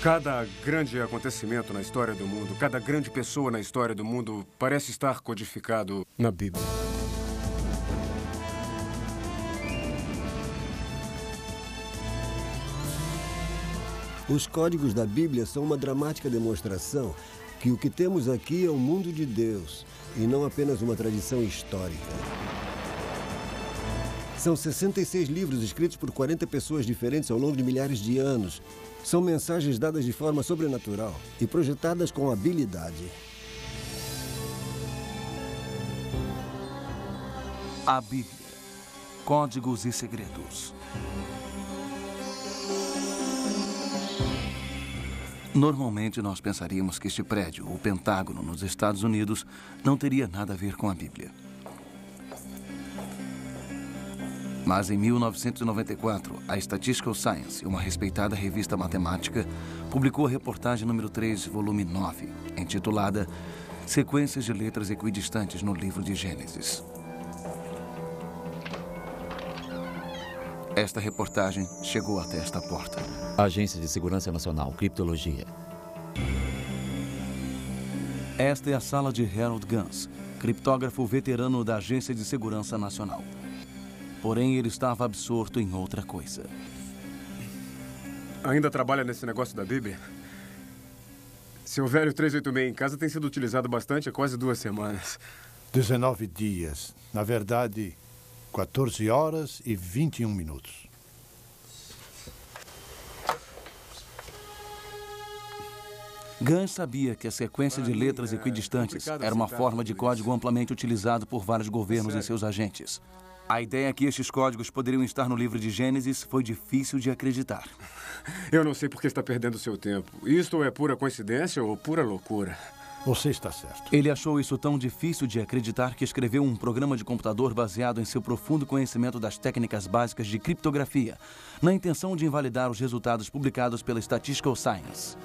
Cada grande acontecimento na história do mundo, cada grande pessoa na história do mundo parece estar codificado na Bíblia. Os códigos da Bíblia são uma dramática demonstração que o que temos aqui é o mundo de Deus e não apenas uma tradição histórica. São 66 livros escritos por 40 pessoas diferentes ao longo de milhares de anos. São mensagens dadas de forma sobrenatural e projetadas com habilidade. A Bíblia. Códigos e segredos. Normalmente nós pensaríamos que este prédio, o Pentágono, nos Estados Unidos, não teria nada a ver com a Bíblia. Mas em 1994, a Statistical Science, uma respeitada revista matemática, publicou a reportagem número 3, volume 9, intitulada Sequências de Letras Equidistantes no Livro de Gênesis. Esta reportagem chegou até esta porta. Agência de Segurança Nacional, Criptologia. Esta é a sala de Harold Gans, criptógrafo veterano da Agência de Segurança Nacional. Porém, ele estava absorto em outra coisa. Ainda trabalha nesse negócio da Bíblia? Seu velho 386 em casa tem sido utilizado bastante há quase 2 semanas. 19 dias. Na verdade, 14 horas e 21 minutos. Gans sabia que a sequência de letras equidistantes era uma forma de código amplamente utilizado por vários governos e seus agentes. A ideia que estes códigos poderiam estar no livro de Gênesis foi difícil de acreditar. Eu não sei por que está perdendo seu tempo. Isto é pura coincidência ou pura loucura? Você está certo. Ele achou isso tão difícil de acreditar que escreveu um programa de computador baseado em seu profundo conhecimento das técnicas básicas de criptografia, na intenção de invalidar os resultados publicados pela Statistical Science.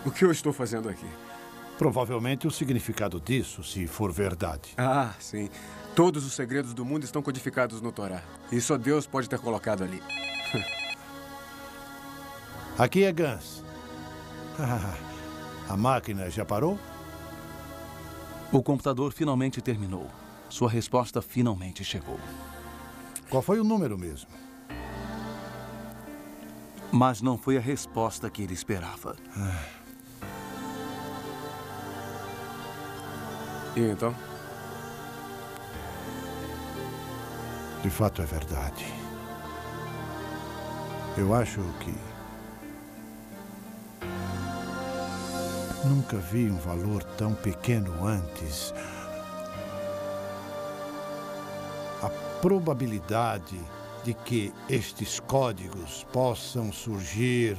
O que eu estou fazendo aqui? Provavelmente o significado disso, se for verdade. Ah, sim. Todos os segredos do mundo estão codificados no Torá. E só Deus pode ter colocado ali. Aqui é Gans. A máquina já parou? O computador finalmente terminou. Sua resposta finalmente chegou. Qual foi o número mesmo? Mas não foi a resposta que ele esperava. E então? De fato é verdade. Eu acho que nunca vi um valor tão pequeno antes. A probabilidade de que estes códigos possam surgir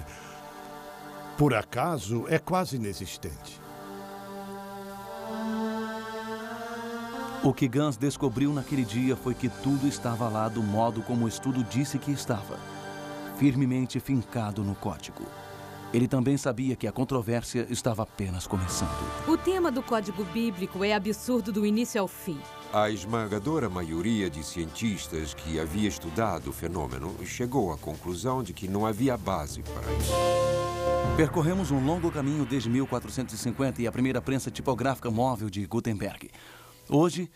por acaso é quase inexistente. O que Gans descobriu naquele dia foi que tudo estava lá do modo como o estudo disse que estava, firmemente fincado no código. Ele também sabia que a controvérsia estava apenas começando. O tema do código bíblico é absurdo do início ao fim. A esmagadora maioria de cientistas que havia estudado o fenômeno chegou à conclusão de que não havia base para isso. Percorremos um longo caminho desde 1450 e a primeira prensa tipográfica móvel de Gutenberg. Hoje,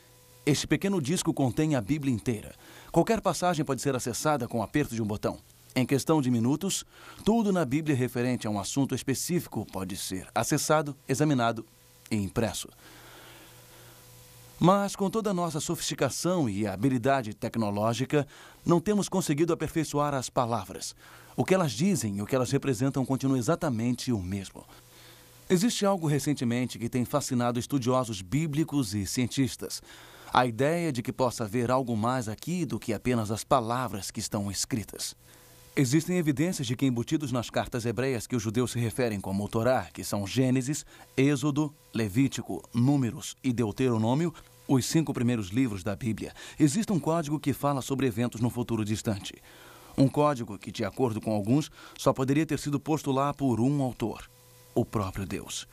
este pequeno disco contém a Bíblia inteira. Qualquer passagem pode ser acessada com o aperto de um botão. Em questão de minutos, tudo na Bíblia referente a um assunto específico pode ser acessado, examinado e impresso. Mas, com toda a nossa sofisticação e habilidade tecnológica, não temos conseguido aperfeiçoar as palavras. O que elas dizem e o que elas representam continua exatamente o mesmo. Existe algo recentemente que tem fascinado estudiosos bíblicos e cientistas. A ideia de que possa haver algo mais aqui do que apenas as palavras que estão escritas. Existem evidências de que embutidos nas cartas hebreias que os judeus se referem como o Torá, que são Gênesis, Êxodo, Levítico, Números e Deuteronômio, os 5 primeiros livros da Bíblia, existe um código que fala sobre eventos no futuro distante. Um código que, de acordo com alguns, só poderia ter sido posto lá por um autor, o próprio Deus.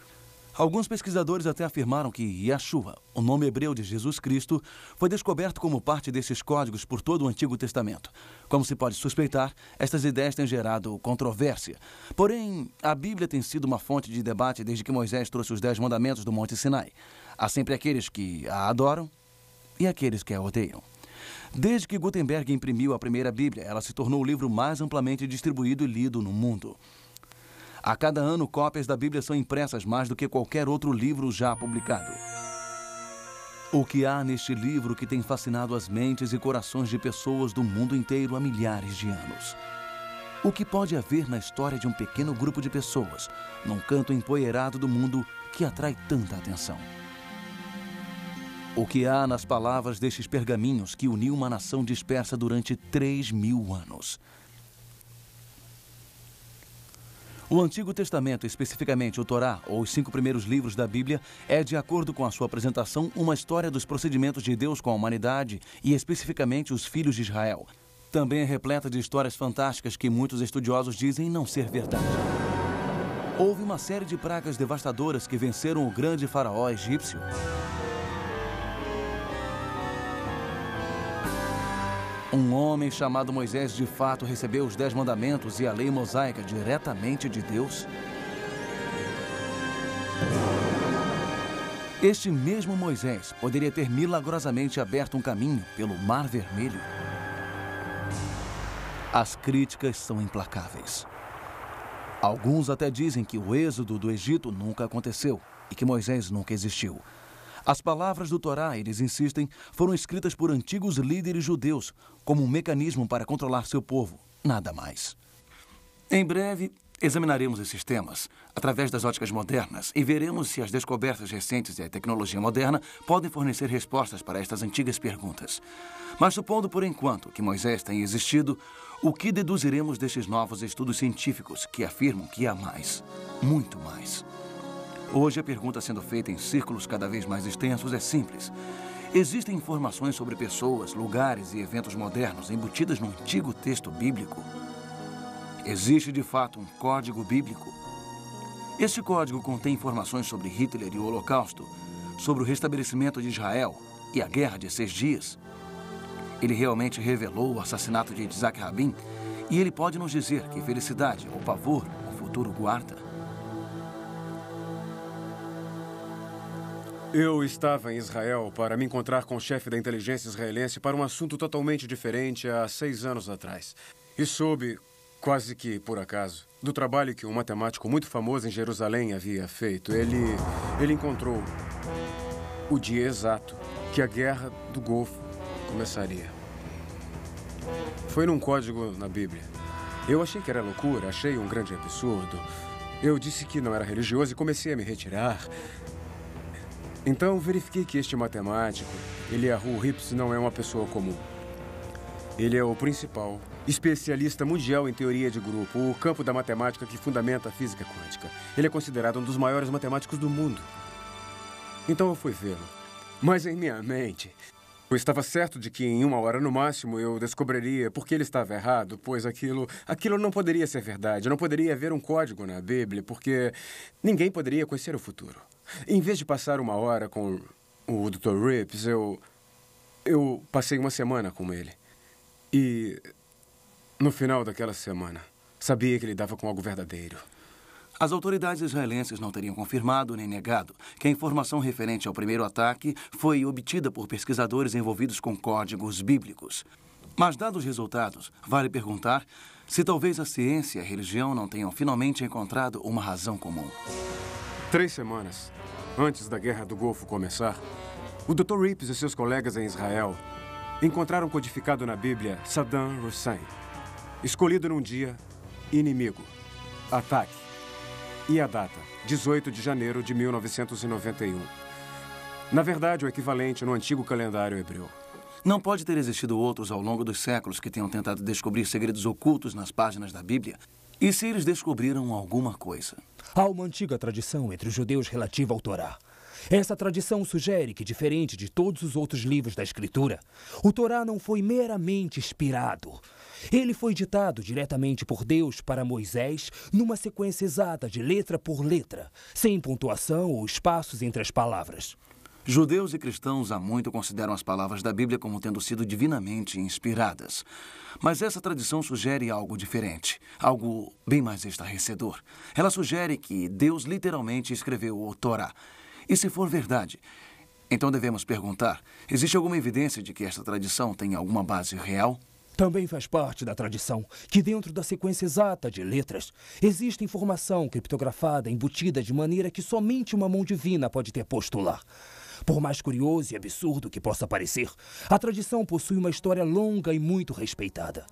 Alguns pesquisadores até afirmaram que Yeshua, o nome hebreu de Jesus Cristo, foi descoberto como parte desses códigos por todo o Antigo Testamento. Como se pode suspeitar, estas ideias têm gerado controvérsia. Porém, a Bíblia tem sido uma fonte de debate desde que Moisés trouxe os 10 mandamentos do Monte Sinai. Há sempre aqueles que a adoram e aqueles que a odeiam. Desde que Gutenberg imprimiu a primeira Bíblia, ela se tornou o livro mais amplamente distribuído e lido no mundo. A cada ano, cópias da Bíblia são impressas mais do que qualquer outro livro já publicado. O que há neste livro que tem fascinado as mentes e corações de pessoas do mundo inteiro há milhares de anos? O que pode haver na história de um pequeno grupo de pessoas, num canto empoeirado do mundo que atrai tanta atenção? O que há nas palavras destes pergaminhos que uniu uma nação dispersa durante 3.000 anos? O Antigo Testamento, especificamente o Torá, ou os 5 primeiros livros da Bíblia, é, de acordo com a sua apresentação, uma história dos procedimentos de Deus com a humanidade e, especificamente, os filhos de Israel. Também é repleta de histórias fantásticas que muitos estudiosos dizem não ser verdade. Houve uma série de pragas devastadoras que venceram o grande faraó egípcio. Um homem chamado Moisés de fato recebeu os 10 mandamentos e a lei mosaica diretamente de Deus? Este mesmo Moisés poderia ter milagrosamente aberto um caminho pelo Mar Vermelho? As críticas são implacáveis. Alguns até dizem que o êxodo do Egito nunca aconteceu e que Moisés nunca existiu. As palavras do Torá, eles insistem, foram escritas por antigos líderes judeus como um mecanismo para controlar seu povo, nada mais. Em breve, examinaremos esses temas através das óticas modernas e veremos se as descobertas recentes e a tecnologia moderna podem fornecer respostas para estas antigas perguntas. Mas supondo por enquanto que Moisés tenha existido, o que deduziremos destes novos estudos científicos que afirmam que há mais, muito mais? Hoje, a pergunta sendo feita em círculos cada vez mais extensos é simples. Existem informações sobre pessoas, lugares e eventos modernos embutidas no antigo texto bíblico? Existe, de fato, um código bíblico? Este código contém informações sobre Hitler e o Holocausto, sobre o restabelecimento de Israel e a Guerra de 6 Dias. Ele realmente revelou o assassinato de Yitzhak Rabin e ele pode nos dizer que felicidade ou pavor o futuro guarda? Eu estava em Israel para me encontrar com o chefe da inteligência israelense para um assunto totalmente diferente há 6 anos atrás. E soube, quase que por acaso, do trabalho que um matemático muito famoso em Jerusalém havia feito. Ele encontrou o dia exato que a Guerra do Golfo começaria. Foi num código na Bíblia. Eu achei que era loucura, achei um grande absurdo. Eu disse que não era religioso e comecei a me retirar. Então, verifiquei que este matemático, Eliyahu Rips, não é uma pessoa comum. Ele é o principal especialista mundial em teoria de grupo, o campo da matemática que fundamenta a física quântica. Ele é considerado um dos maiores matemáticos do mundo. Então, eu fui vê-lo. Mas em minha mente, eu estava certo de que em 1 hora no máximo eu descobriria por que ele estava errado, pois aquilo não poderia ser verdade. Não poderia haver um código na Bíblia, porque ninguém poderia conhecer o futuro. Em vez de passar 1 hora com o Dr. Rips, eu passei 1 semana com ele. E no final daquela semana, sabia que ele lidava com algo verdadeiro. As autoridades israelenses não teriam confirmado nem negado que a informação referente ao primeiro ataque foi obtida por pesquisadores envolvidos com códigos bíblicos. Mas, dados os resultados, vale perguntar se talvez a ciência e a religião não tenham finalmente encontrado uma razão comum. 3 semanas antes da Guerra do Golfo começar, o Dr. Rips e seus colegas em Israel encontraram codificado na Bíblia Saddam Hussein, escolhido num dia inimigo, ataque, e a data, 18 de janeiro de 1991. Na verdade, o equivalente no antigo calendário hebreu. Não pode ter existido outros ao longo dos séculos que tenham tentado descobrir segredos ocultos nas páginas da Bíblia? E se eles descobriram alguma coisa? Há uma antiga tradição entre os judeus relativa ao Torá. Essa tradição sugere que, diferente de todos os outros livros da Escritura, o Torá não foi meramente inspirado. Ele foi ditado diretamente por Deus para Moisés numa sequência exata de letra por letra, sem pontuação ou espaços entre as palavras. Judeus e cristãos há muito consideram as palavras da Bíblia como tendo sido divinamente inspiradas. Mas essa tradição sugere algo diferente, algo bem mais estarrecedor. Ela sugere que Deus literalmente escreveu o Torá. E se for verdade, então devemos perguntar, existe alguma evidência de que esta tradição tem alguma base real? Também faz parte da tradição que dentro da sequência exata de letras existe informação criptografada embutida de maneira que somente uma mão divina pode ter posto lá. Por mais curioso e absurdo que possa parecer, a tradição possui uma história longa e muito respeitada.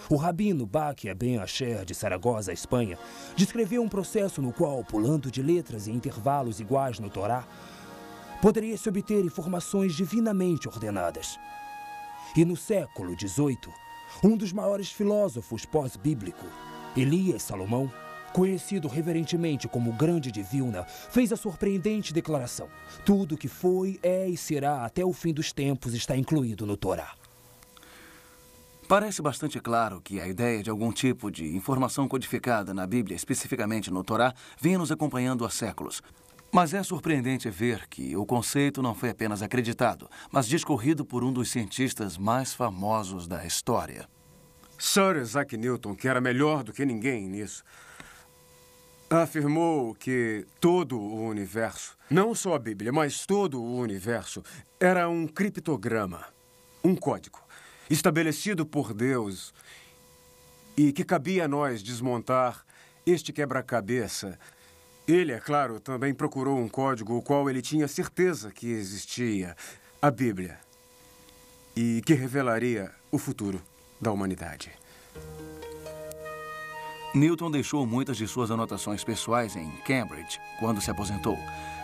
O rabino Baquia Ben Asher, de Saragossa, Espanha, descreveu um processo no qual, pulando de letras em intervalos iguais no Torá, poderia-se obter informações divinamente ordenadas. E no século XVIII, um dos maiores filósofos pós-bíblico, Elias Salomão, conhecido reverentemente como o Grande de Vilna, fez a surpreendente declaração: tudo que foi, é e será até o fim dos tempos está incluído no Torá. Parece bastante claro que a ideia de algum tipo de informação codificada na Bíblia, especificamente no Torá, vinha nos acompanhando há séculos. Mas é surpreendente ver que o conceito não foi apenas acreditado, mas discorrido por um dos cientistas mais famosos da história. Sir Isaac Newton, que era melhor do que ninguém nisso, afirmou que todo o universo, não só a Bíblia, mas todo o universo, era um criptograma, um código, estabelecido por Deus e que cabia a nós desmontar este quebra-cabeça. Ele, é claro, também procurou um código o qual ele tinha certeza que existia, a Bíblia, e que revelaria o futuro da humanidade. Newton deixou muitas de suas anotações pessoais em Cambridge quando se aposentou.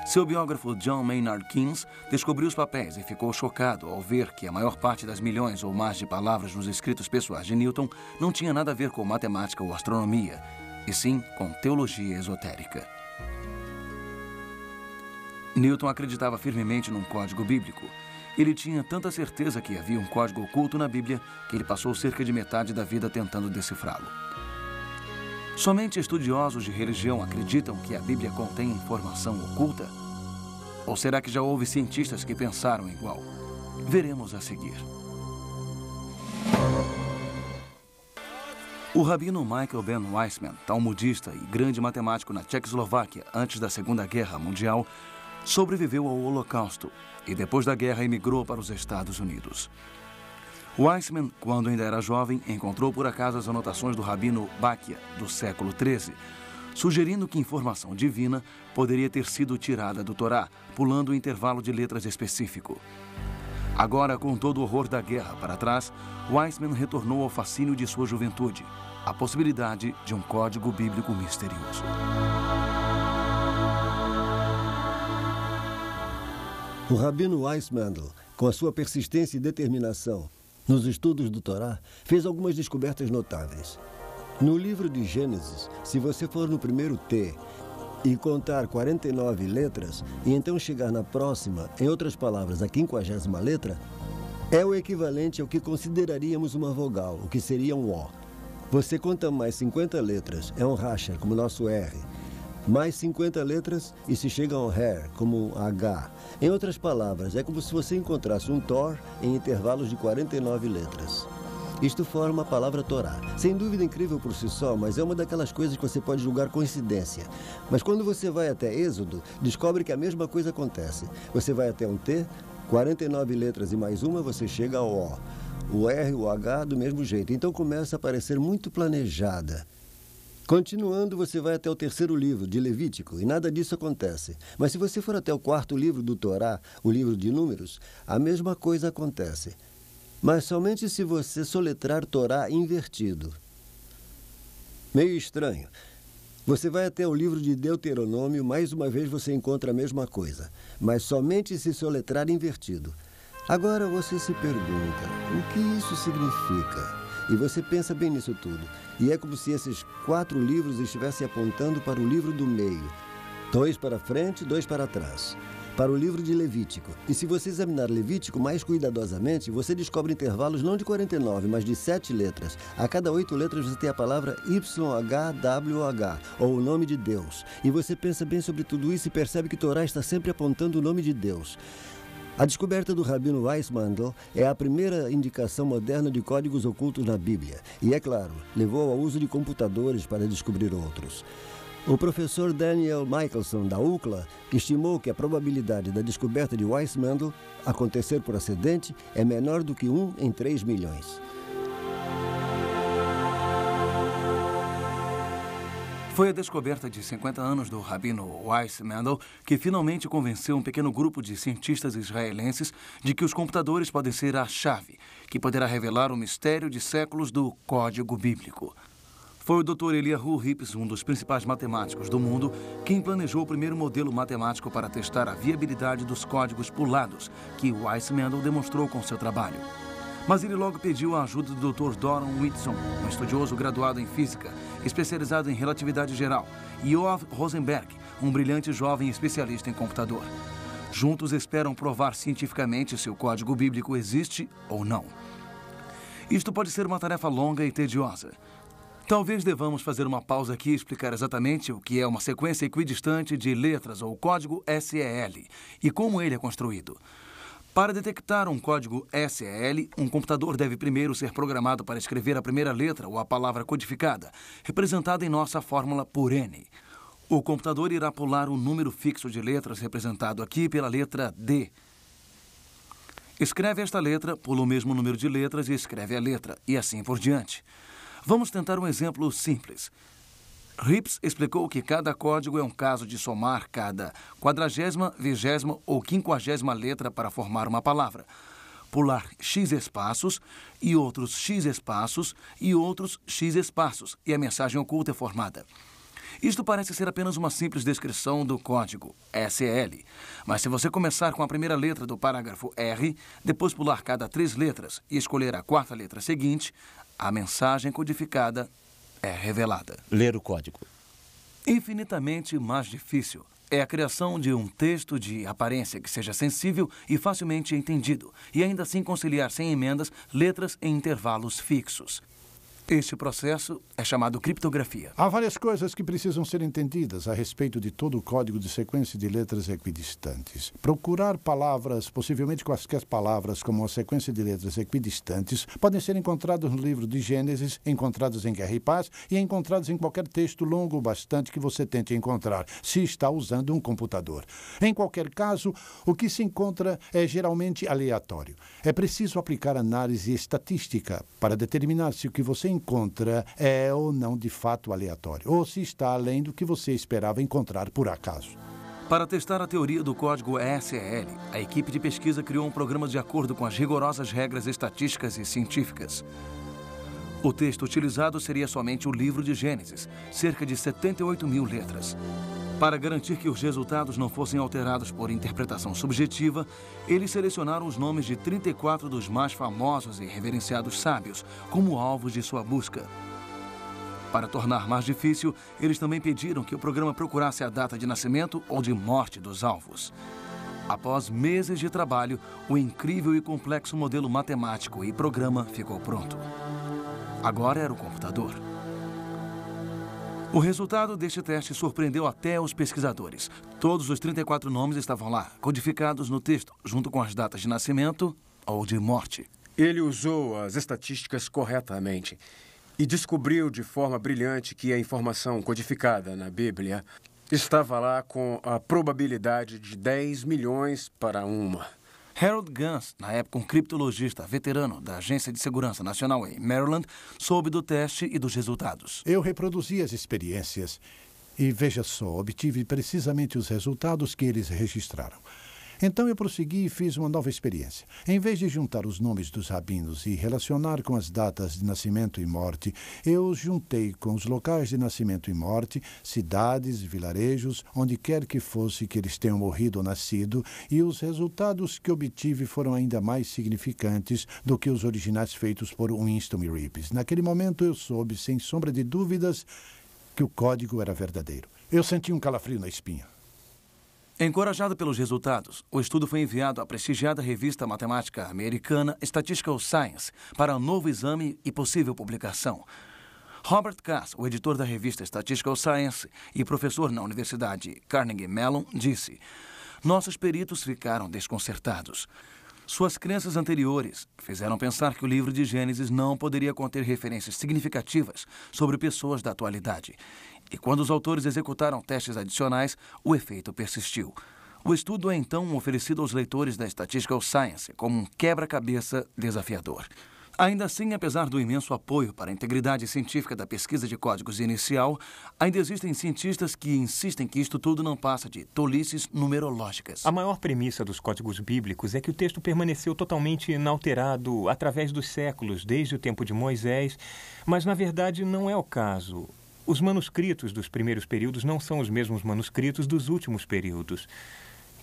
Seu biógrafo John Maynard Keynes descobriu os papéis e ficou chocado ao ver que a maior parte das milhões ou mais de palavras nos escritos pessoais de Newton não tinha nada a ver com matemática ou astronomia, e sim com teologia esotérica. Newton acreditava firmemente num código bíblico. Ele tinha tanta certeza que havia um código oculto na Bíblia que ele passou cerca de metade da vida tentando decifrá-lo. Somente estudiosos de religião acreditam que a Bíblia contém informação oculta? Ou será que já houve cientistas que pensaram igual? Veremos a seguir. O rabino Michael Ben Weissman, talmudista e grande matemático na Tchecoslováquia antes da Segunda Guerra Mundial, sobreviveu ao Holocausto e depois da guerra emigrou para os Estados Unidos. Weissman, quando ainda era jovem, encontrou por acaso as anotações do rabino Baquia, do século XIII, sugerindo que informação divina poderia ter sido tirada do Torá, pulando o intervalo de letras específico. Agora, com todo o horror da guerra para trás, Weissman retornou ao fascínio de sua juventude, a possibilidade de um código bíblico misterioso. O rabino Weissman, com a sua persistência e determinação nos estudos do Torá, fez algumas descobertas notáveis. No livro de Gênesis, se você for no primeiro T e contar 49 letras, e então chegar na próxima, em outras palavras, a 50ª letra, é o equivalente ao que consideraríamos uma vogal, o que seria um O. Você conta mais 50 letras, é um rasher, como o nosso R. Mais 50 letras e se chega a um hair, como um H. Em outras palavras, é como se você encontrasse um Thor em intervalos de 49 letras. Isto forma a palavra Torá. Sem dúvida incrível por si só, mas é uma daquelas coisas que você pode julgar coincidência. Mas quando você vai até Êxodo, descobre que a mesma coisa acontece. Você vai até um T, 49 letras e mais uma, você chega ao O. O R, o H, do mesmo jeito. Então começa a parecer muito planejada. Continuando, você vai até o 3º livro, de Levítico, e nada disso acontece. Mas se você for até o 4º livro do Torá, o livro de Números, a mesma coisa acontece. Mas somente se você soletrar Torá invertido. Meio estranho. Você vai até o livro de Deuteronômio, mais uma vez você encontra a mesma coisa, mas somente se soletrar invertido. Agora você se pergunta, o que isso significa? E você pensa bem nisso tudo. E é como se esses 4 livros estivessem apontando para o livro do meio. 2 para frente, 2 para trás. para o livro de Levítico. E se você examinar Levítico mais cuidadosamente, você descobre intervalos não de 49, mas de 7 letras. A cada 8 letras você tem a palavra YHWH, ou o nome de Deus. E você pensa bem sobre tudo isso e percebe que Torá está sempre apontando o nome de Deus. A descoberta do Rabino Weissmandl é a primeira indicação moderna de códigos ocultos na Bíblia. E, é claro, levou ao uso de computadores para descobrir outros. O professor Daniel Michelson, da UCLA, estimou que a probabilidade da descoberta de Weissmandl acontecer por acidente é menor do que 1 em 3 milhões. Foi a descoberta de 50 anos do Rabino Weissmandl que finalmente convenceu um pequeno grupo de cientistas israelenses de que os computadores podem ser a chave, que poderá revelar o mistério de séculos do código bíblico. Foi o Dr. Eliyahu Rips, um dos principais matemáticos do mundo, quem planejou o primeiro modelo matemático para testar a viabilidade dos códigos pulados, que Weissmandl demonstrou com seu trabalho. Mas ele logo pediu a ajuda do Dr. Doron Whitson, um estudioso graduado em física, especializado em relatividade geral, e Yoav Rosenberg, um brilhante jovem especialista em computador. Juntos esperam provar cientificamente se o código bíblico existe ou não. Isto pode ser uma tarefa longa e tediosa. Talvez devamos fazer uma pausa aqui e explicar exatamente o que é uma sequência equidistante de letras ou código SEL e como ele é construído. Para detectar um código SEL, um computador deve primeiro ser programado para escrever a primeira letra ou a palavra codificada, representada em nossa fórmula por N. O computador irá pular um número fixo de letras representado aqui pela letra D. Escreve esta letra, pula o mesmo número de letras e escreve a letra, e assim por diante. Vamos tentar um exemplo simples. Rips explicou que cada código é um caso de somar cada 40ª, 20ª ou 50ª letra para formar uma palavra. Pular X espaços e outros X espaços e outros X espaços, e a mensagem oculta é formada. Isto parece ser apenas uma simples descrição do código SEL. Mas se você começar com a primeira letra do parágrafo R, depois pular cada 3 letras e escolher a 4ª letra seguinte, a mensagem codificada é revelada. Ler o código. Infinitamente mais difícil é a criação de um texto de aparência que seja sensível e facilmente entendido, e ainda assim conciliar sem emendas letras em intervalos fixos. Este processo é chamado criptografia. Há várias coisas que precisam ser entendidas a respeito de todo o código de sequência de letras equidistantes. Procurar palavras, possivelmente quaisquer palavras, como uma sequência de letras equidistantes, podem ser encontradas no livro de Gênesis, encontradas em Guerra e Paz e encontradas em qualquer texto longo o bastante que você tente encontrar, se está usando um computador. Em qualquer caso, o que se encontra é geralmente aleatório. É preciso aplicar análise estatística para determinar se o que você encontra é ou não de fato aleatório, ou se está além do que você esperava encontrar por acaso. Para testar a teoria do código SEL, a equipe de pesquisa criou um programa de acordo com as rigorosas regras estatísticas e científicas. O texto utilizado seria somente o livro de Gênesis, cerca de 78.000 letras. Para garantir que os resultados não fossem alterados por interpretação subjetiva, eles selecionaram os nomes de 34 dos mais famosos e reverenciados sábios como alvos de sua busca. Para tornar mais difícil, eles também pediram que o programa procurasse a data de nascimento ou de morte dos alvos. Após meses de trabalho, o incrível e complexo modelo matemático e programa ficou pronto. Agora era o computador. O resultado deste teste surpreendeu até os pesquisadores. Todos os 34 nomes estavam lá, codificados no texto, junto com as datas de nascimento ou de morte. Ele usou as estatísticas corretamente e descobriu de forma brilhante que a informação codificada na Bíblia estava lá com a probabilidade de 10 milhões para 1. Harold Gans, na época um criptologista veterano da Agência de Segurança Nacional em Maryland, soube do teste e dos resultados. Eu reproduzi as experiências e, veja só, obtive precisamente os resultados que eles registraram. Então eu prossegui e fiz uma nova experiência. Em vez de juntar os nomes dos rabinos e relacionar com as datas de nascimento e morte, eu os juntei com os locais de nascimento e morte, cidades, vilarejos, onde quer que fosse que eles tenham morrido ou nascido, e os resultados que obtive foram ainda mais significantes do que os originais feitos por Winston e Rips. Naquele momento eu soube, sem sombra de dúvidas, que o código era verdadeiro. Eu senti um calafrio na espinha. Encorajado pelos resultados, o estudo foi enviado à prestigiada revista matemática americana Statistical Science para um novo exame e possível publicação. Robert Cass, o editor da revista Statistical Science e professor na Universidade Carnegie Mellon, disse: "Nossos peritos ficaram desconcertados. Suas crenças anteriores fizeram pensar que o livro de Gênesis não poderia conter referências significativas sobre pessoas da atualidade. E quando os autores executaram testes adicionais, o efeito persistiu. O estudo é então oferecido aos leitores da Statistical Science como um quebra-cabeça desafiador. Ainda assim, apesar do imenso apoio para a integridade científica da pesquisa de códigos inicial, ainda existem cientistas que insistem que isto tudo não passa de tolices numerológicas." A maior premissa dos códigos bíblicos é que o texto permaneceu totalmente inalterado através dos séculos, desde o tempo de Moisés, mas na verdade não é o caso. Os manuscritos dos primeiros períodos não são os mesmos manuscritos dos últimos períodos.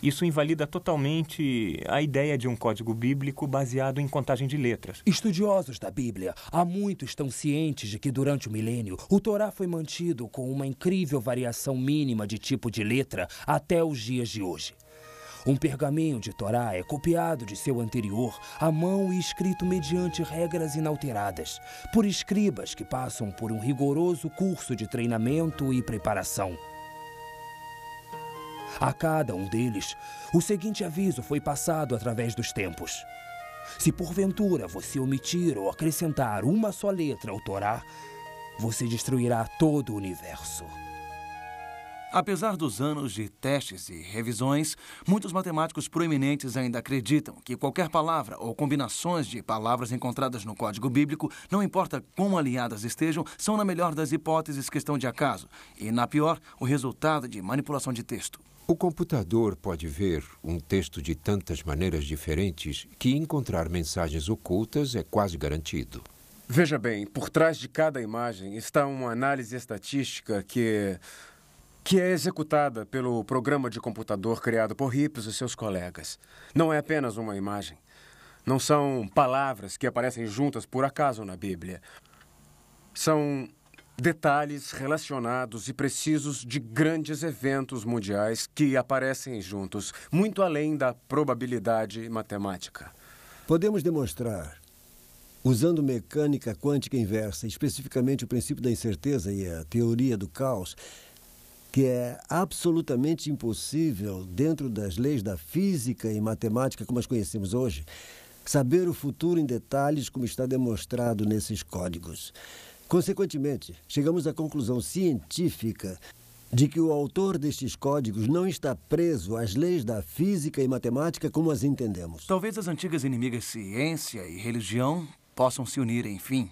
Isso invalida totalmente a ideia de um código bíblico baseado em contagem de letras. Estudiosos da Bíblia há muito estão cientes de que durante o milênio o Torá foi mantido com uma incrível variação mínima de tipo de letra até os dias de hoje. Um pergaminho de Torá é copiado de seu anterior à mão e escrito mediante regras inalteradas, por escribas que passam por um rigoroso curso de treinamento e preparação. A cada um deles, o seguinte aviso foi passado através dos tempos: se porventura você omitir ou acrescentar uma só letra ao Torá, você destruirá todo o universo. Apesar dos anos de testes e revisões, muitos matemáticos proeminentes ainda acreditam que qualquer palavra ou combinações de palavras encontradas no código bíblico, não importa quão alinhadas estejam, são, na melhor das hipóteses, questão de acaso e, na pior, o resultado de manipulação de texto. O computador pode ver um texto de tantas maneiras diferentes que encontrar mensagens ocultas é quase garantido. Veja bem, por trás de cada imagem está uma análise estatística que é executada pelo programa de computador criado por Hips e seus colegas. Não é apenas uma imagem. Não são palavras que aparecem juntas por acaso na Bíblia. São detalhes relacionados e precisos de grandes eventos mundiais que aparecem juntos, muito além da probabilidade matemática. Podemos demonstrar, usando mecânica quântica inversa, especificamente o princípio da incerteza e a teoria do caos, que é absolutamente impossível, dentro das leis da física e matemática como as conhecemos hoje, saber o futuro em detalhes como está demonstrado nesses códigos. Consequentemente, chegamos à conclusão científica de que o autor destes códigos não está preso às leis da física e matemática como as entendemos. Talvez as antigas inimigas ciência e religião possam se unir, enfim.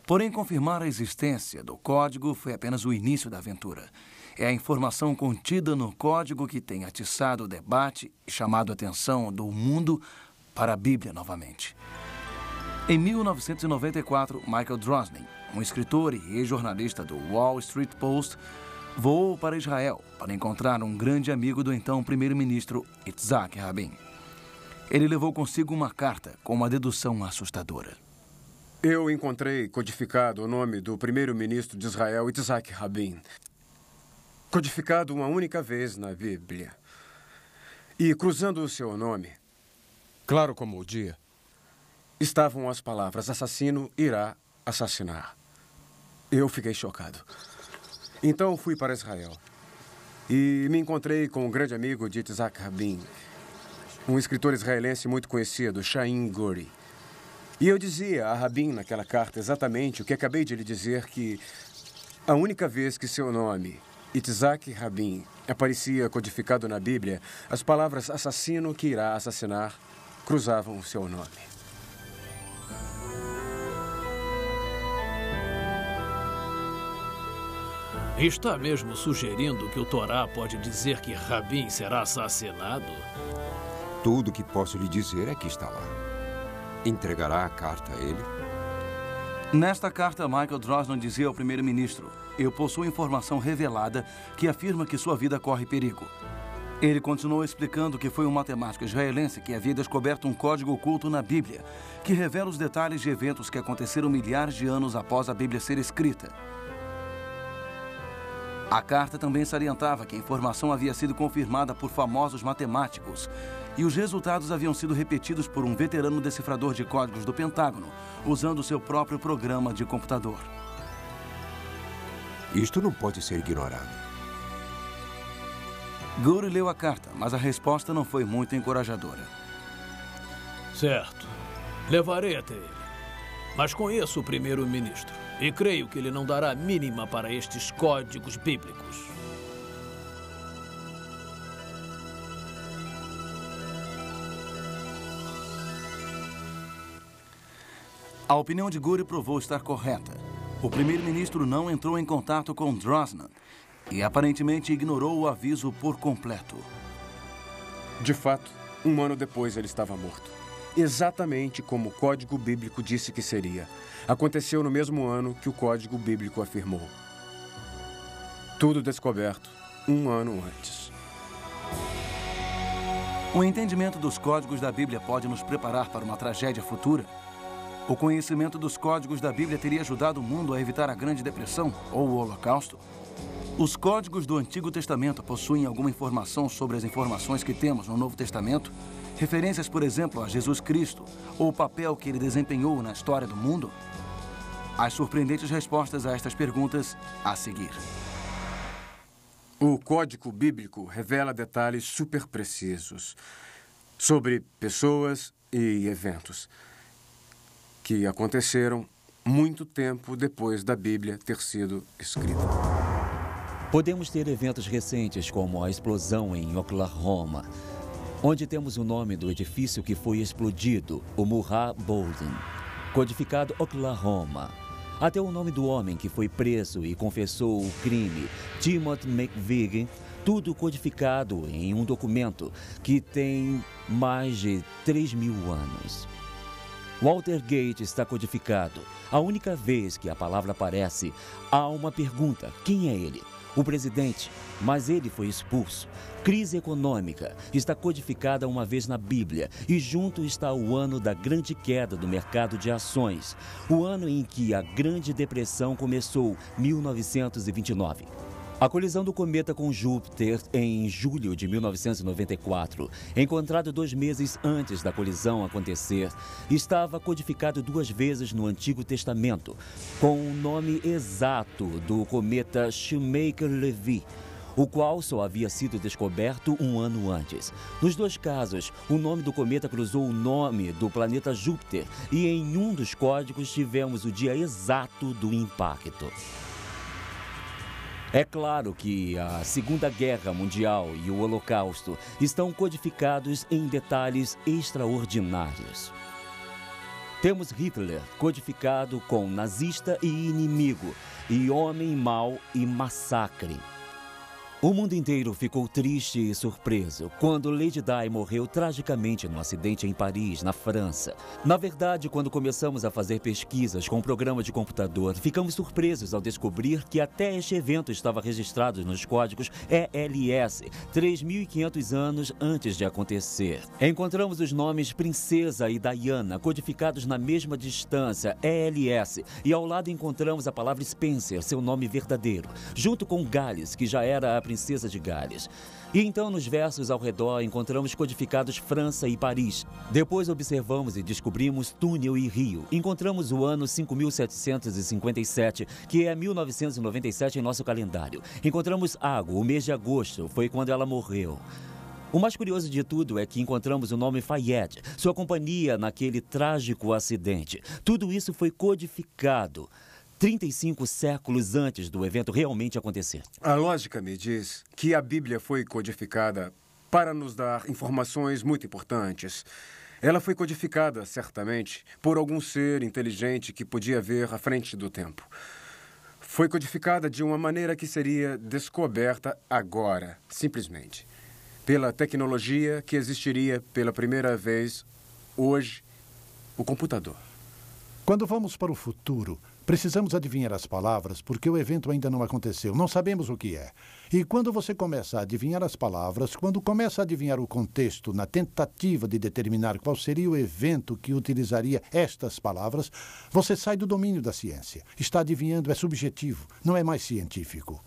Porém, confirmar a existência do código foi apenas o início da aventura. É a informação contida no código que tem atiçado o debate e chamado a atenção do mundo para a Bíblia novamente. Em 1994, Michael Drosnin, um escritor e ex-jornalista do Wall Street Post, voou para Israel para encontrar um grande amigo do então primeiro-ministro Yitzhak Rabin. Ele levou consigo uma carta com uma dedução assustadora. Eu encontrei codificado o nome do primeiro-ministro de Israel, Yitzhak Rabin. Codificado uma única vez na Bíblia. E cruzando o seu nome, claro como o dia, estavam as palavras: assassino irá assassinar. Eu fiquei chocado. Então fui para Israel e me encontrei com um grande amigo de Yitzhak Rabin, um escritor israelense muito conhecido, Chaim Guri. E eu dizia a Rabin naquela carta exatamente o que acabei de lhe dizer, que a única vez que seu nome, Yitzhak Rabin, aparecia codificado na Bíblia, as palavras assassino que irá assassinar cruzavam o seu nome. Está mesmo sugerindo que o Torá pode dizer que Rabin será assassinado? Tudo o que posso lhe dizer é que está lá. Entregará a carta a ele? Nesta carta, Michael Drosnin dizia ao primeiro-ministro: eu possuo informação revelada que afirma que sua vida corre perigo. Ele continuou explicando que foi um matemático israelense que havia descoberto um código oculto na Bíblia, que revela os detalhes de eventos que aconteceram milhares de anos após a Bíblia ser escrita. A carta também salientava que a informação havia sido confirmada por famosos matemáticos e os resultados haviam sido repetidos por um veterano decifrador de códigos do Pentágono, usando seu próprio programa de computador. Isto não pode ser ignorado. Gouri leu a carta, mas a resposta não foi muito encorajadora. Certo. Levarei até ele. Mas conheço o primeiro-ministro e creio que ele não dará a mínima para estes códigos bíblicos. A opinião de Gouri provou estar correta. O primeiro-ministro não entrou em contato com Drosnin e aparentemente ignorou o aviso por completo. De fato, 1 ano depois ele estava morto. Exatamente como o Código Bíblico disse que seria. Aconteceu no mesmo ano que o Código Bíblico afirmou. Tudo descoberto 1 ano antes. O entendimento dos códigos da Bíblia pode nos preparar para uma tragédia futura? O conhecimento dos códigos da Bíblia teria ajudado o mundo a evitar a Grande Depressão ou o Holocausto? Os códigos do Antigo Testamento possuem alguma informação sobre as informações que temos no Novo Testamento? Referências, por exemplo, a Jesus Cristo ou o papel que ele desempenhou na história do mundo? As surpreendentes respostas a estas perguntas a seguir. O Código Bíblico revela detalhes super precisos sobre pessoas e eventos que aconteceram muito tempo depois da Bíblia ter sido escrita. Podemos ter eventos recentes como a explosão em Oklahoma, onde temos o nome do edifício que foi explodido, o Murrah Building, codificado Oklahoma, até o nome do homem que foi preso e confessou o crime, Timothy McVeigh, tudo codificado em um documento que tem mais de 3.000 anos. Watergate está codificado. A única vez que a palavra aparece, há uma pergunta: quem é ele? O presidente, mas ele foi expulso. Crise econômica está codificada uma vez na Bíblia e junto está o ano da grande queda do mercado de ações, o ano em que a Grande Depressão começou, 1929. A colisão do cometa com Júpiter em julho de 1994, encontrado 2 meses antes da colisão acontecer, estava codificado 2 vezes no Antigo Testamento, com o nome exato do cometa Shoemaker-Levy, o qual só havia sido descoberto 1 ano antes. Nos 2 casos, o nome do cometa cruzou o nome do planeta Júpiter e em um dos códigos tivemos o dia exato do impacto. É claro que a Segunda Guerra Mundial e o Holocausto estão codificados em detalhes extraordinários. Temos Hitler codificado com nazista e inimigo, e homem mau e massacre. O mundo inteiro ficou triste e surpreso quando Lady Di morreu tragicamente num acidente em Paris, na França. Na verdade, quando começamos a fazer pesquisas com um programa de computador, ficamos surpresos ao descobrir que até este evento estava registrado nos códigos ELS, 3.500 anos antes de acontecer. Encontramos os nomes Princesa e Diana codificados na mesma distância, ELS, e ao lado encontramos a palavra Spencer, seu nome verdadeiro, junto com Gales, que já era a Princesa de Gales. E então, nos versos ao redor, encontramos codificados França e Paris. Depois observamos e descobrimos túnel e rio. Encontramos o ano 5.757, que é 1997 em nosso calendário. Encontramos água, o mês de agosto, foi quando ela morreu. O mais curioso de tudo é que encontramos o nome Fayette, sua companhia naquele trágico acidente. Tudo isso foi codificado 35 séculos antes do evento realmente acontecer. A lógica me diz que a Bíblia foi codificada para nos dar informações muito importantes. Ela foi codificada, certamente, por algum ser inteligente que podia ver à frente do tempo. Foi codificada de uma maneira que seria descoberta agora, simplesmente, pela tecnologia que existiria pela primeira vez hoje, o computador. Quando vamos para o futuro, precisamos adivinhar as palavras porque o evento ainda não aconteceu. Não sabemos o que é. E quando você começa a adivinhar as palavras, quando começa a adivinhar o contexto na tentativa de determinar qual seria o evento que utilizaria estas palavras, você sai do domínio da ciência. Está adivinhando, é subjetivo, não é mais científico.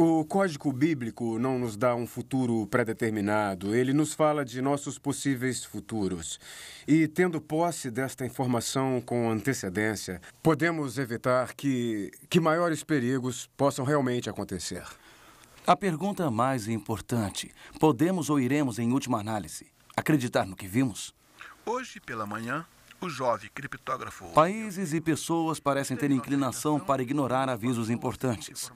O código bíblico não nos dá um futuro pré-determinado. Ele nos fala de nossos possíveis futuros. E, tendo posse desta informação com antecedência, podemos evitar que maiores perigos possam realmente acontecer. A pergunta mais importante: podemos ou iremos, em última análise, acreditar no que vimos? Hoje pela manhã, o jovem criptógrafo... Países e pessoas parecem ter inclinação para ignorar avisos importantes.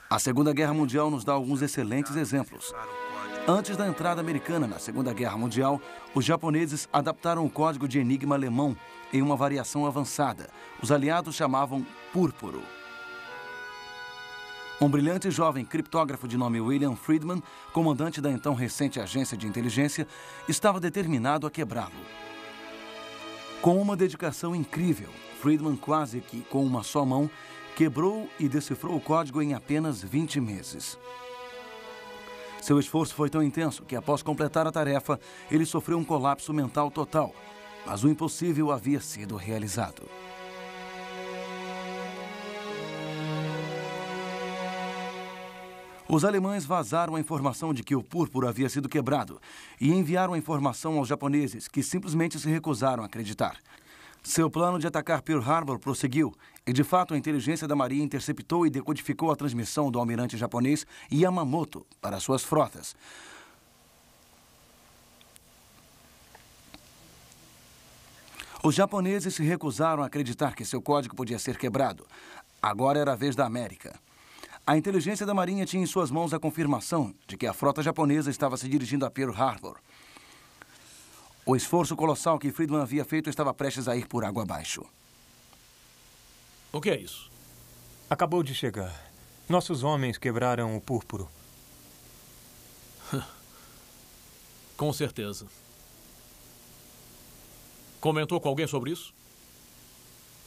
A Segunda Guerra Mundial nos dá alguns excelentes exemplos. Antes da entrada americana na Segunda Guerra Mundial, os japoneses adaptaram o código de enigma alemão em uma variação avançada. Os aliados chamavam púrpuro. Um brilhante jovem criptógrafo de nome William Friedman, comandante da então recente agência de inteligência, estava determinado a quebrá-lo. Com uma dedicação incrível, Friedman, quase que com uma só mão, quebrou e decifrou o código em apenas 20 meses. Seu esforço foi tão intenso que, após completar a tarefa, ele sofreu um colapso mental total. Mas o impossível havia sido realizado. Os alemães vazaram a informação de que o púrpuro havia sido quebrado e enviaram a informação aos japoneses, que simplesmente se recusaram a acreditar. Seu plano de atacar Pearl Harbor prosseguiu e, de fato, a inteligência da Marinha interceptou e decodificou a transmissão do almirante japonês Yamamoto para suas frotas. Os japoneses se recusaram a acreditar que seu código podia ser quebrado. Agora era a vez da América. A inteligência da Marinha tinha em suas mãos a confirmação de que a frota japonesa estava se dirigindo a Pearl Harbor. O esforço colossal que Friedman havia feito estava prestes a ir por água abaixo. O que é isso? Acabou de chegar. Nossos homens quebraram o púrpuro. Com certeza. Comentou com alguém sobre isso?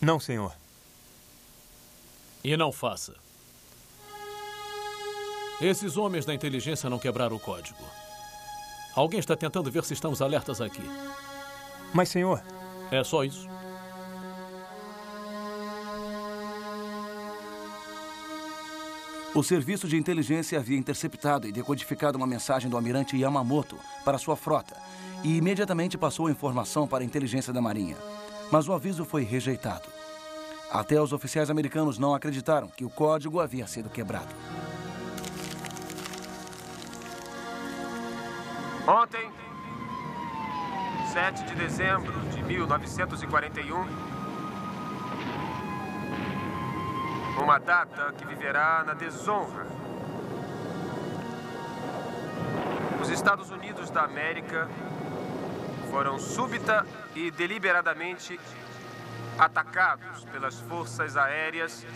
Não, senhor. E não faça. Esses homens da inteligência não quebraram o código. Alguém está tentando ver se estamos alertas aqui. Mas, senhor... É só isso? O serviço de inteligência havia interceptado e decodificado uma mensagem do almirante Yamamoto para sua frota e imediatamente passou a informação para a inteligência da Marinha. Mas o aviso foi rejeitado. Até os oficiais americanos não acreditaram que o código havia sido quebrado. Ontem, 7 de dezembro de 1941, uma data que viverá na desonra. Os Estados Unidos da América foram súbita e deliberadamente atacados pelas forças aéreas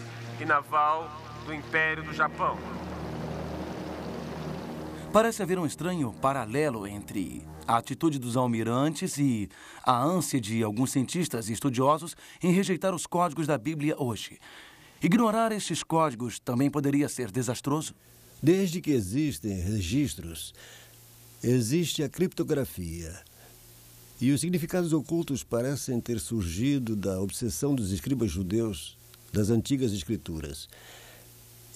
e naval do Império do Japão. Parece haver um estranho paralelo entre a atitude dos almirantes e a ânsia de alguns cientistas e estudiosos em rejeitar os códigos da Bíblia hoje. Ignorar estes códigos também poderia ser desastroso? Desde que existem registros, existe a criptografia. E os significados ocultos parecem ter surgido da obsessão dos escribas judeus das antigas escrituras.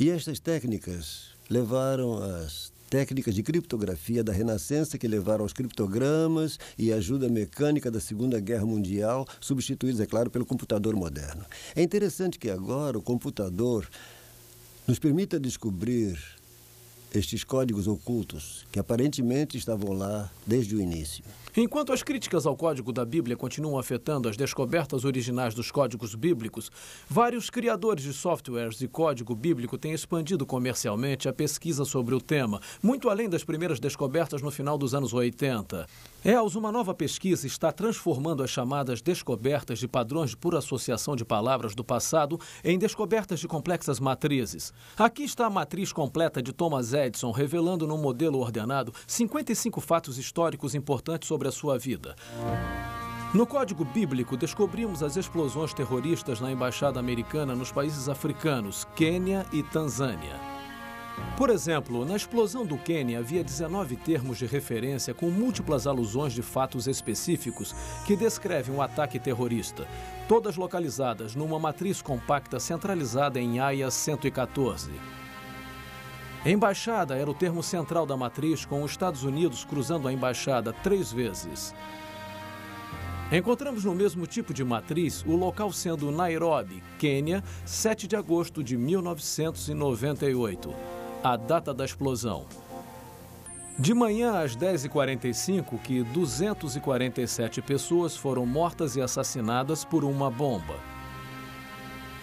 E estas técnicas levaram às técnicas de criptografia da Renascença, que levaram aos criptogramas e a ajuda mecânica da Segunda Guerra Mundial, substituídos, é claro, pelo computador moderno. É interessante que agora o computador nos permita descobrir estes códigos ocultos que aparentemente estavam lá desde o início. Enquanto as críticas ao código da Bíblia continuam afetando as descobertas originais dos códigos bíblicos, vários criadores de softwares de código bíblico têm expandido comercialmente a pesquisa sobre o tema, muito além das primeiras descobertas no final dos anos 80. Uma nova pesquisa está transformando as chamadas descobertas de padrões por associação de palavras do passado em descobertas de complexas matrizes. Aqui está a matriz completa de Thomas Edison, revelando num modelo ordenado 55 fatos históricos importantes sobre a sua vida. No código bíblico, descobrimos as explosões terroristas na embaixada americana nos países africanos, Quênia e Tanzânia. Por exemplo, na explosão do Quênia havia 19 termos de referência com múltiplas alusões de fatos específicos que descrevem um ataque terrorista, todas localizadas numa matriz compacta centralizada em AIA 114. Embaixada era o termo central da matriz, com os Estados Unidos cruzando a embaixada 3 vezes. Encontramos no mesmo tipo de matriz o local sendo Nairobi, Quênia, 7 de agosto de 1998, a data da explosão. De manhã às 10h45, que 247 pessoas foram mortas e assassinadas por uma bomba.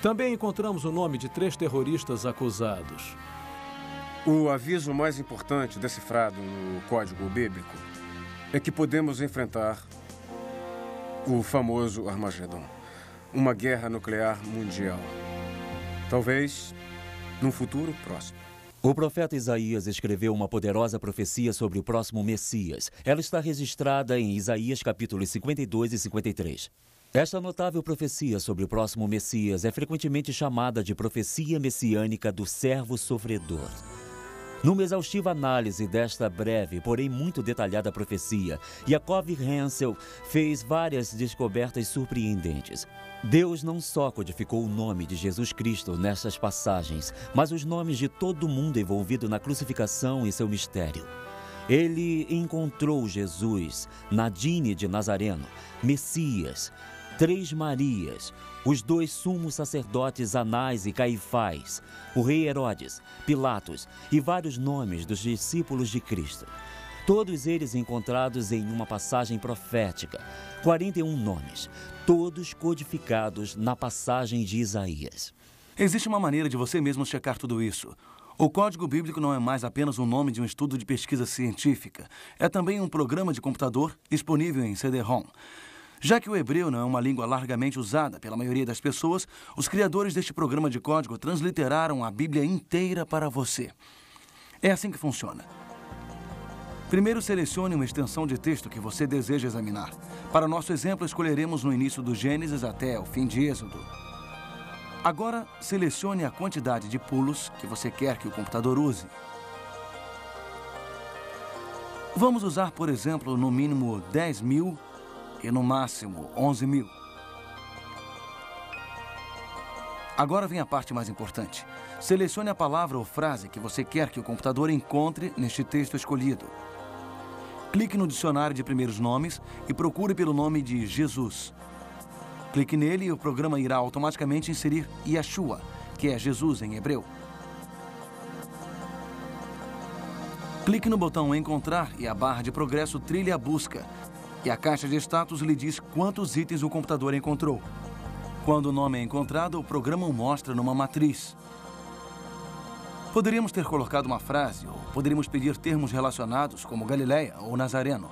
Também encontramos o nome de 3 terroristas acusados. O aviso mais importante decifrado no Código Bíblico é que podemos enfrentar o famoso Armagedon, uma guerra nuclear mundial. Talvez num futuro próximo. O profeta Isaías escreveu uma poderosa profecia sobre o próximo Messias. Ela está registrada em Isaías capítulos 52 e 53. Esta notável profecia sobre o próximo Messias é frequentemente chamada de profecia messiânica do servo sofredor. Numa exaustiva análise desta breve, porém muito detalhada profecia, Yaakov Hensel fez várias descobertas surpreendentes. Deus não só codificou o nome de Jesus Cristo nessas passagens, mas os nomes de todo mundo envolvido na crucificação e seu mistério. Ele encontrou Jesus, Nadine de Nazareno, Messias, 3 Marias, os 2 sumos sacerdotes Anás e Caifás, o rei Herodes, Pilatos e vários nomes dos discípulos de Cristo. Todos eles encontrados em uma passagem profética, 41 nomes, todos codificados na passagem de Isaías. Existe uma maneira de você mesmo checar tudo isso. O Código Bíblico não é mais apenas o nome de um estudo de pesquisa científica. É também um programa de computador disponível em CD-ROM. Já que o hebreu não é uma língua largamente usada pela maioria das pessoas, os criadores deste programa de código transliteraram a Bíblia inteira para você. É assim que funciona. Primeiro, selecione uma extensão de texto que você deseja examinar. Para nosso exemplo, escolheremos no início do Gênesis até o fim de Êxodo. Agora, selecione a quantidade de pulos que você quer que o computador use. Vamos usar, por exemplo, no mínimo 10.000 e no máximo 11.000. Agora vem a parte mais importante. Selecione a palavra ou frase que você quer que o computador encontre neste texto escolhido. Clique no dicionário de primeiros nomes e procure pelo nome de Jesus. Clique nele e o programa irá automaticamente inserir Yeshua, que é Jesus em hebreu. Clique no botão Encontrar e a barra de progresso trilha a busca. E a caixa de status lhe diz quantos itens o computador encontrou. Quando o nome é encontrado, o programa o mostra numa matriz. Poderíamos ter colocado uma frase, ou poderíamos pedir termos relacionados, como Galileia ou Nazareno.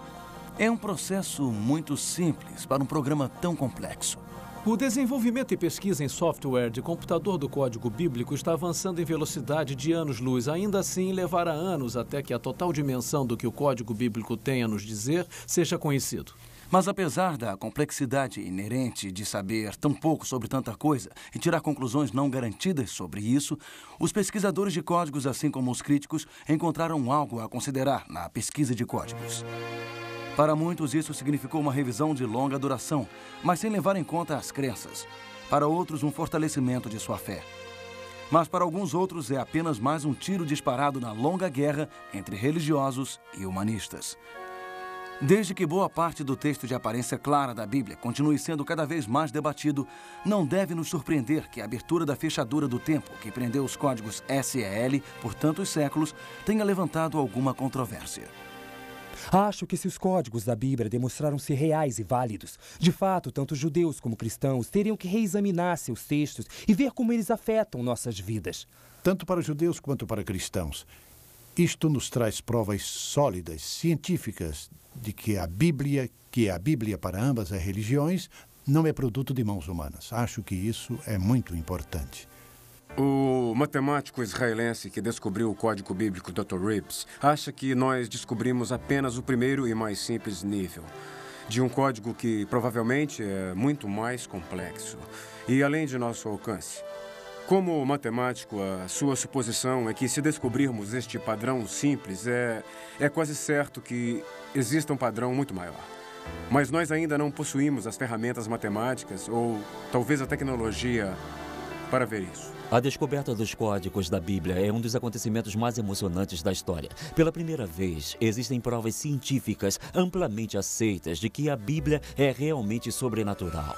É um processo muito simples para um programa tão complexo. O desenvolvimento e pesquisa em software de computador do Código Bíblico está avançando em velocidade de anos-luz. Ainda assim, levará anos até que a total dimensão do que o Código Bíblico tem a nos dizer seja conhecido. Mas apesar da complexidade inerente de saber tão pouco sobre tanta coisa e tirar conclusões não garantidas sobre isso, os pesquisadores de códigos, assim como os críticos, encontraram algo a considerar na pesquisa de códigos. Para muitos, isso significou uma revisão de longa duração, mas sem levar em conta as crenças. Para outros, um fortalecimento de sua fé. Mas para alguns outros, é apenas mais um tiro disparado na longa guerra entre religiosos e humanistas. Desde que boa parte do texto de aparência clara da Bíblia continue sendo cada vez mais debatido, não deve nos surpreender que a abertura da fechadura do tempo, que prendeu os códigos SEL por tantos séculos, tenha levantado alguma controvérsia. Acho que se os códigos da Bíblia demonstraram-se reais e válidos, de fato, tanto judeus como cristãos teriam que reexaminar seus textos e ver como eles afetam nossas vidas. Tanto para judeus quanto para cristãos. Isto nos traz provas sólidas, científicas, de que a Bíblia para ambas as religiões, não é produto de mãos humanas. Acho que isso é muito importante. O matemático israelense que descobriu o Código Bíblico, Dr. Ribbs, acha que nós descobrimos apenas o primeiro e mais simples nível de um código que provavelmente é muito mais complexo e além de nosso alcance. Como matemático, a sua suposição é que se descobrirmos este padrão simples, é quase certo que exista um padrão muito maior. Mas nós ainda não possuímos as ferramentas matemáticas ou talvez a tecnologia para ver isso. A descoberta dos códigos da Bíblia é um dos acontecimentos mais emocionantes da história. Pela primeira vez, existem provas científicas amplamente aceitas de que a Bíblia é realmente sobrenatural.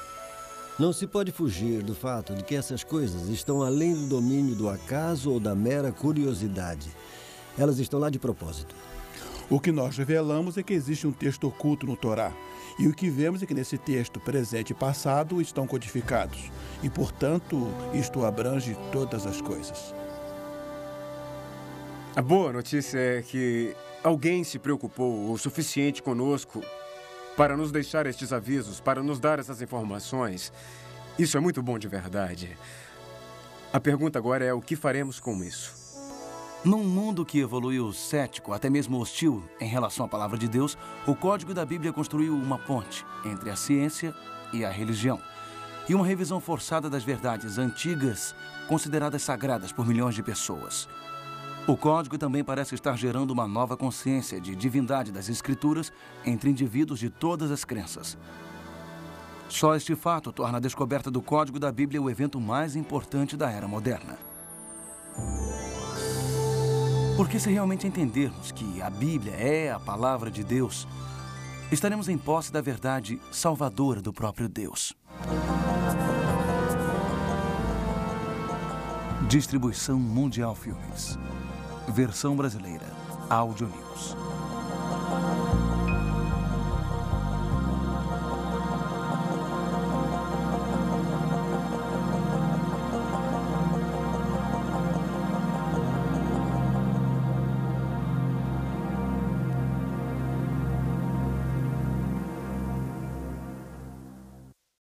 Não se pode fugir do fato de que essas coisas estão além do domínio do acaso ou da mera curiosidade. Elas estão lá de propósito. O que nós revelamos é que existe um texto oculto no Torá. E o que vemos é que nesse texto, presente e passado, estão codificados. E, portanto, isto abrange todas as coisas. A boa notícia é que alguém se preocupou o suficiente conosco para nos deixar estes avisos, para nos dar essas informações. Isso é muito bom de verdade. A pergunta agora é o que faremos com isso? Num mundo que evoluiu cético, até mesmo hostil em relação à palavra de Deus, o Código da Bíblia construiu uma ponte entre a ciência e a religião. E uma revisão forçada das verdades antigas, consideradas sagradas por milhões de pessoas. O Código também parece estar gerando uma nova consciência de divindade das Escrituras entre indivíduos de todas as crenças. Só este fato torna a descoberta do Código da Bíblia o evento mais importante da era moderna. Porque se realmente entendermos que a Bíblia é a palavra de Deus, estaremos em posse da verdade salvadora do próprio Deus. Distribuição Mundial Filmes. Versão brasileira. Audio News.